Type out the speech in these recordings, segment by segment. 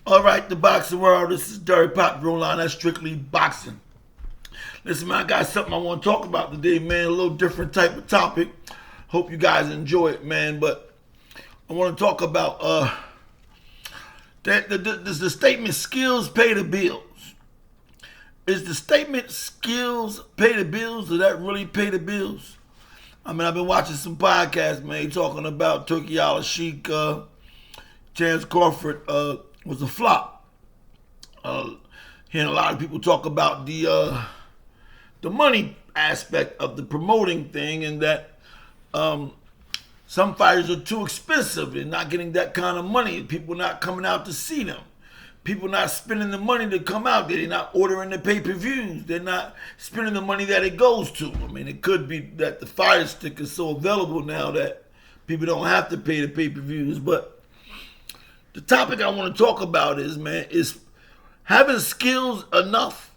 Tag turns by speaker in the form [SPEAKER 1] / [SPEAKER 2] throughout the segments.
[SPEAKER 1] All right, the boxing world. This is Dirty Pop Line. That's strictly boxing. Listen, man, I got something I want to talk about today, man. A little different type of topic. Hope you guys enjoy it, man. But I want to talk about the statement "skills pay the bills." Is the statement "skills pay the bills"? Does that really pay the bills? I mean, I've been watching some podcasts, man, talking about TURKI ALALSHIKH, Terence Crawford was a flop. Hearing a lot of people talk about the money aspect of the promoting thing, and that some fighters are too expensive and not getting that kind of money. People not coming out to see them. People not spending the money to come out there. They're not ordering the pay-per-views. They're not spending the money that it goes to. I mean, it could be that the Fire Stick is so available now that people don't have to pay the pay-per-views. But the topic I want to talk about is having skills enough?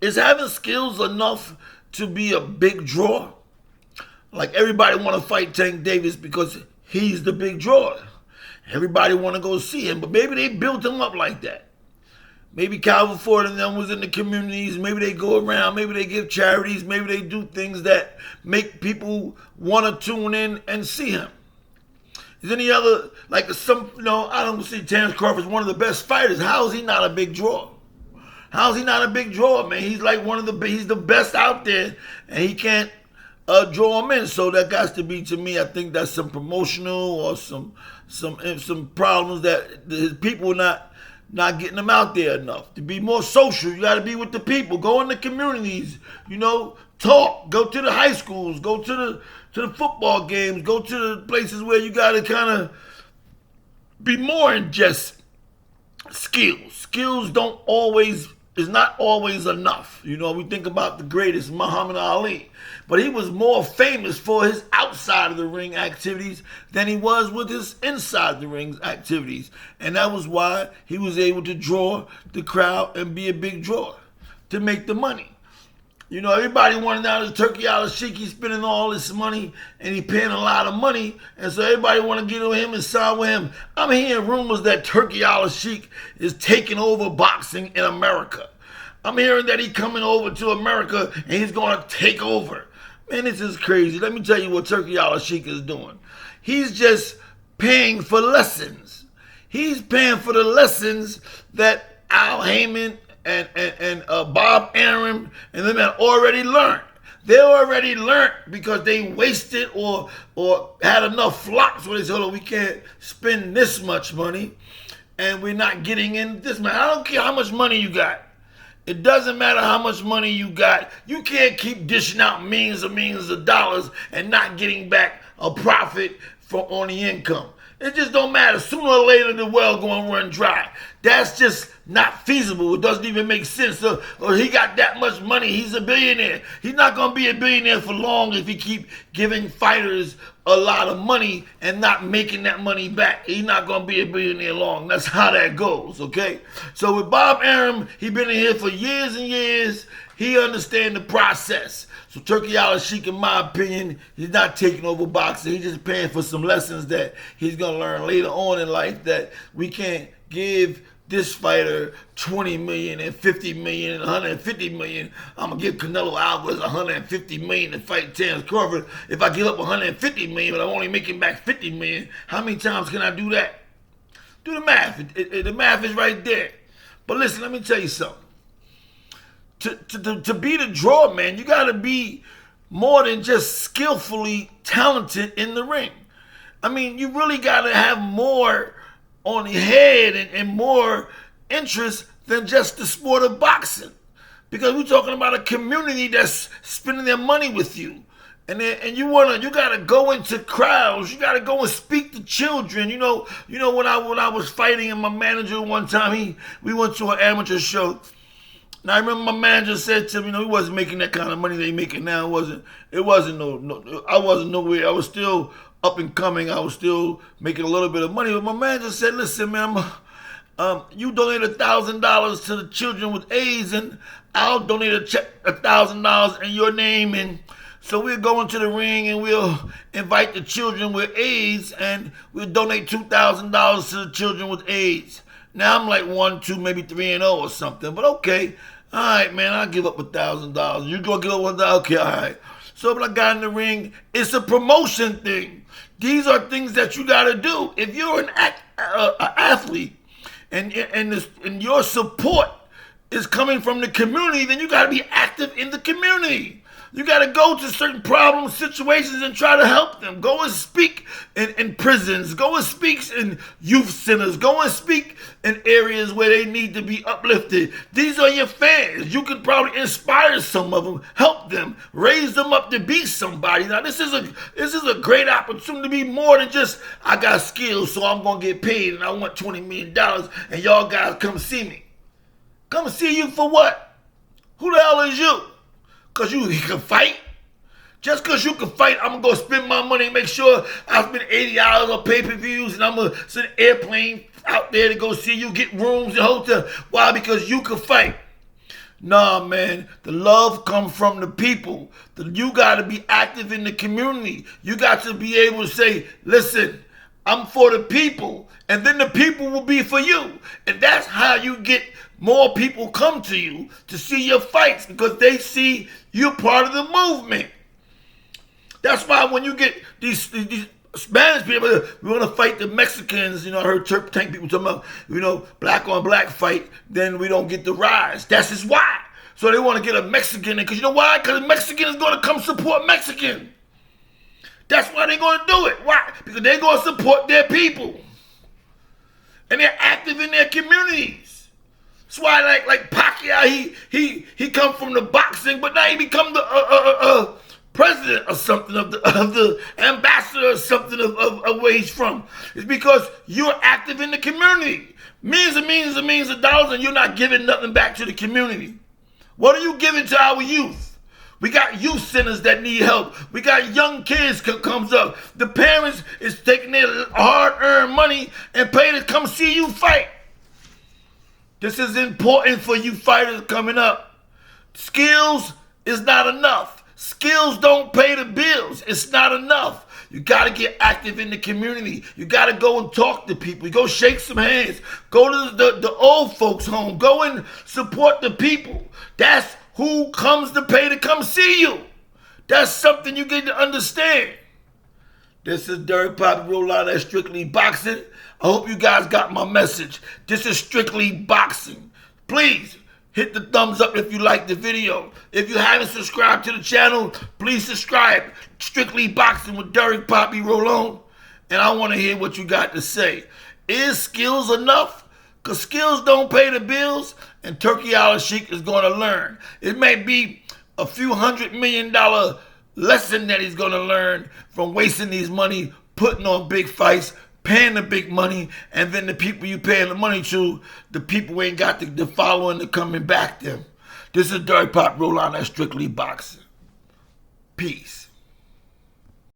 [SPEAKER 1] Is having skills enough to be a big draw? Like, everybody want to fight Tank Davis because he's the big draw. Everybody want to go see him, but maybe they built him up like that. Maybe Calvin Ford and them was in the communities. Maybe they go around. Maybe they give charities. Maybe they do things that make people want to tune in and see him. Is any other, like I don't see Terence Crawford as one of the best fighters. How is he not a big draw? How is he not a big draw, man? He's like he's the best out there, and he can't draw him in. So that got to be, to me, I think that's some promotional or some problems that his people not getting them out there enough. To be more social, you got to be with the people. Go in the communities, talk. Go to the high schools. Go to the football games. Go to the places where you got to kind of be more than just skills. Skills is not always enough. We think about the greatest, Muhammad Ali, but he was more famous for his outside of the ring activities than he was with his inside the ring activities. And that was why he was able to draw the crowd and be a big draw to make the money. Everybody wanted out of TURKI ALALSHIKH. He's spending all this money and he paying a lot of money. And so everybody want to get with him and sign with him. I'm hearing rumors that TURKI ALALSHIKH is taking over boxing in America. I'm hearing that he's coming over to America and he's going to take over. Man, this is crazy. Let me tell you what TURKI ALALSHIKH is doing. He's just paying for lessons. He's paying for the lessons that Al Heyman and Bob Arum and them had already learned. They already learned because they wasted or had enough flops where they said, we can't spend this much money and we're not getting in this much. I don't care how much money you got. It doesn't matter how much money you got. You can't keep dishing out millions of dollars and not getting back a profit on the income. It just don't matter. Sooner or later, the well going to run dry. That's just not feasible. It doesn't even make sense. Or he got that much money. He's a billionaire. He's not going to be a billionaire for long if he keep giving fighters a lot of money and not making that money back. He's not going to be a billionaire long. That's how that goes, okay? So with Bob Arum, he been in here for years and years. He understands the process. So TURKI ALALSHIKH, in my opinion, he's not taking over boxing. He's just paying for some lessons that he's going to learn later on in life, that we can't give this fighter $20 million and $50 million and $150 million. I'm going to give Canelo Alvarez $150 million to fight Terence Crawford. If I give up $150 million, but I'm only making back $50 million, how many times can I do that? Do the math. The math is right there. But listen, let me tell you something. To be the draw, man, you got to be more than just skillfully talented in the ring. I mean, you really got to have more on the head and more interest than just the sport of boxing. Because we're talking about a community that's spending their money with you. And you got to go into crowds. You got to go and speak to children. When I was fighting, and my manager one time, we went to an amateur show. And I remember my manager said to me, he wasn't making that kind of money they making now. I wasn't nowhere. I was still up and coming. I was still making a little bit of money. But my manager said, listen, man, you donate $1,000 to the children with AIDS, and I'll donate a check $1,000 in your name. And so we'll go into the ring and we'll invite the children with AIDS, and we'll donate $2,000 to the children with AIDS. Now I'm like 1-2, maybe 3-0 or something. But okay, all right, man, I'll give up $1,000. You gonna give up $1,000? Okay, all right. So when I got in the ring, it's a promotion thing. These are things that you got to do. If you're an athlete and your support is coming from the community, then you got to be active in the community. You got to go to certain problem situations and try to help them. Go and speak in prisons. Go and speak in youth centers. Go and speak in areas where they need to be uplifted. These are your fans. You can probably inspire some of them, help them, raise them up to be somebody. Now, this is a great opportunity to be more than just, I got skills, so I'm going to get paid, and I want $20 million, and y'all guys come see me. Come see you for what? Who the hell is you? Because you can fight? Just because you can fight, I'm going to go spend my money and make sure I spend $80 on pay-per-views, and I'm going to send an airplane out there to go see you, get rooms and hotel. Why? Because you can fight. Nah, man, the love comes from the people. You got to be active in the community. You got to be able to say, listen, I'm for the people, and then the people will be for you. And that's how you get more people come to you to see your fights, because they see you're part of the movement. That's why when you get these Spanish people, we want to fight the Mexicans. I heard Turk Tank people talking about, black on black fight, then we don't get the rise. That's just why. So they want to get a Mexican in, because you know why? Because the Mexican is going to come support Mexican. That's why they're going to do it. Why? Because they're going to support their people. And they're active in their communities. That's why, like Pacquiao, he come from the boxing, but now he become the president or something of the ambassador or something of where he's from. It's because you're active in the community. Millions and millions of dollars, and you're not giving nothing back to the community. What are you giving to our youth? We got youth centers that need help. We got young kids comes up. The parents is taking their hard-earned money and pay to come see you fight. This is important for you fighters coming up. Skills is not enough. Skills don't pay the bills. It's not enough. You got to get active in the community. You got to go and talk to people. Go shake some hands. Go to the old folks' home. Go and support the people. That's who comes to pay to come see you. That's something you get to understand. This is Derek Poppy, roll out at Strictly Boxing. I hope you guys got my message. This is Strictly Boxing. Please hit the thumbs up if you like the video. If you haven't subscribed to the channel, please subscribe. Strictly Boxing with Derek Poppy Rolon. And I want to hear what you got to say. Is skills enough? Because skills don't pay the bills, and TURKI ALALSHIKH is going to learn. It may be a few $100 million lesson that he's going to learn from wasting these money, putting on big fights, paying the big money, and then the people you paying the money to, the people ain't got the following to coming back them. This is Derek Pop Roll on that Strictly Boxing. Peace.